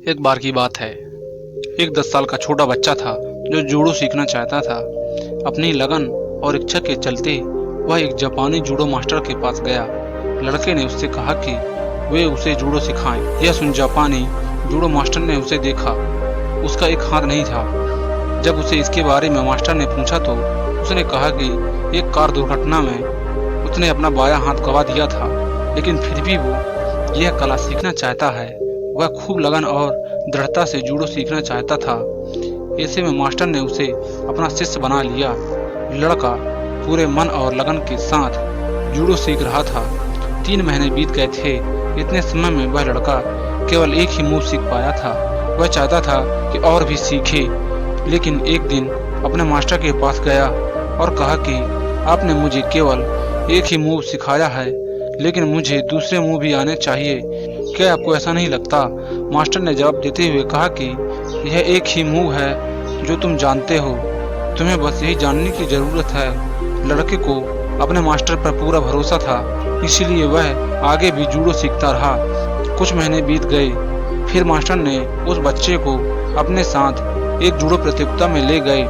एक बार की बात है। एक 10 साल का छोटा बच्चा था जो जूडो सीखना चाहता था। अपनी लगन और इच्छा के चलते वह एक जापानी जूडो मास्टर के पास गया। लड़के ने उससे कहा कि वे उसे जूडो सिखाएं। यह सुन जापानी जूडो मास्टर ने उसे देखा। उसका एक हाथ नहीं था। जब उसे इसके बारे में मास्टर ने पूछा तो उसने कहा कि एक कार दुर्घटना में उसने अपना बायां हाथ गंवा दिया था, लेकिन फिर भी वो यह कला सीखना चाहता है। वह खूब लगन और दृढ़ता से जूडो सीखना चाहता था। ऐसे में मास्टर ने उसे अपना शिष्य बना लिया। लड़का पूरे मन और लगन के साथ जूडो सीख रहा था। 3 महीने बीत गए थे। इतने समय में वह लड़का केवल एक ही मूव सीख पाया था। वह चाहता था कि और भी सीखे, लेकिन एक दिन अपने मास्टर के पास गया और कहा कि आपने मुझे केवल एक ही मूव सिखाया है, लेकिन मुझे दूसरे मूव भी आने चाहिए। क्या आपको ऐसा नहीं लगता? मास्टर ने जवाब देते हुए कहा कि यह एक ही मूव है जो तुम जानते हो। तुम्हें बस यही जानने की जरूरत है। लड़के को अपने मास्टर पर पूरा भरोसा था, इसलिए वह आगे भी जूडो सीखता रहा। कुछ महीने बीत गए। फिर मास्टर ने उस बच्चे को अपने साथ एक जूडो प्रतियोगिता में ले गए,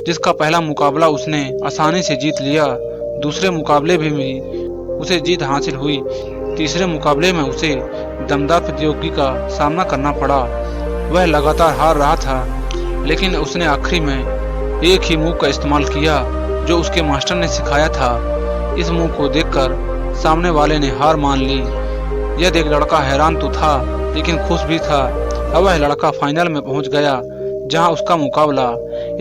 जिसका पहला मुकाबला उसने आसानी से जीत लिया। दूसरे मुकाबले भी उसे जीत हासिल हुई। तीसरे मुकाबले में उसे दमदार प्रतियोगी का सामना करना पड़ा। वह लगातार हार रहा था, लेकिन उसने आखिरी में एक ही मूव का इस्तेमाल किया जो उसके मास्टर ने सिखाया था। इस मूव को देखकर सामने वाले ने हार मान ली। यह देख लड़का हैरान तो था, लेकिन खुश भी था। अब वह लड़का फाइनल में पहुंच गया, जहां उसका मुकाबला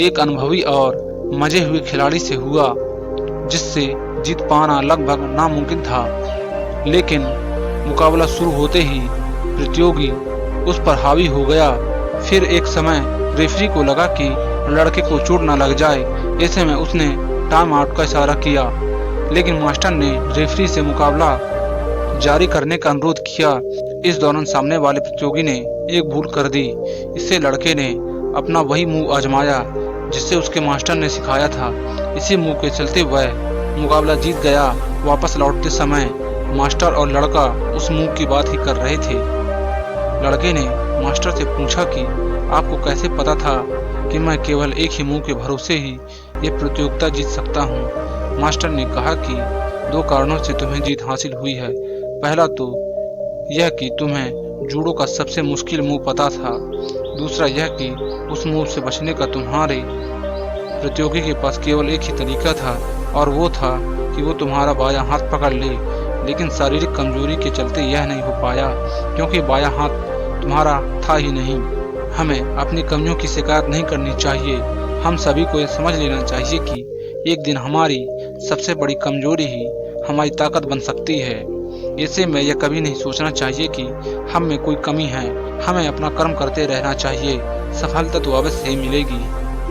एक अनुभवी और मजे हुए खिलाड़ी से हुआ, जिससे जीत पाना लगभग नामुमकिन था। लेकिन मुकाबला शुरू होते ही प्रतियोगी उस पर हावी हो गया। फिर एक समय रेफरी को लगा कि लड़के को चोट न लग जाए, ऐसे में उसने टाइम आउट का इशारा किया, लेकिन मास्टर ने रेफरी से मुकाबला जारी करने का अनुरोध किया। इस दौरान सामने वाले प्रतियोगी ने एक भूल कर दी। इससे लड़के ने अपना वही मूव आजमाया जिससे उसके मास्टर ने सिखाया था। इसी मूव के चलते वह मुकाबला जीत गया। वापस लौटते समय मास्टर और लड़का उस मूव की बात ही कर रहे थे। लड़के ने मास्टर से पूछा कि आपको कैसे पता था कि मैं केवल एक ही मूव के भरोसे ही ये प्रतियोगिता जीत सकता हूँ? मास्टर ने कहा कि 2 कारणों से तुम्हें जीत हासिल हुई है। पहला तो यह कि तुम्हें जूडो का सबसे मुश्किल मूव पता था। दूसरा यह कि उस मूव से बचने का तुम्हारे प्रतियोगी के पास केवल एक ही तरीका था, और वो था कि वो तुम्हारा बायां हाथ पकड़ ले। लेकिन शारीरिक कमजोरी के चलते यह नहीं हो पाया, क्योंकि बायां हाथ तुम्हारा था ही नहीं। हमें अपनी कमियों की शिकायत नहीं करनी चाहिए। हम सभी को यह समझ लेना चाहिए कि एक दिन हमारी सबसे बड़ी कमजोरी ही हमारी ताकत बन सकती है। ऐसे में यह कभी नहीं सोचना चाहिए कि हम में कोई कमी है। हमें अपना कर्म करते रहना चाहिए। सफलता तो अवश्य ही मिलेगी।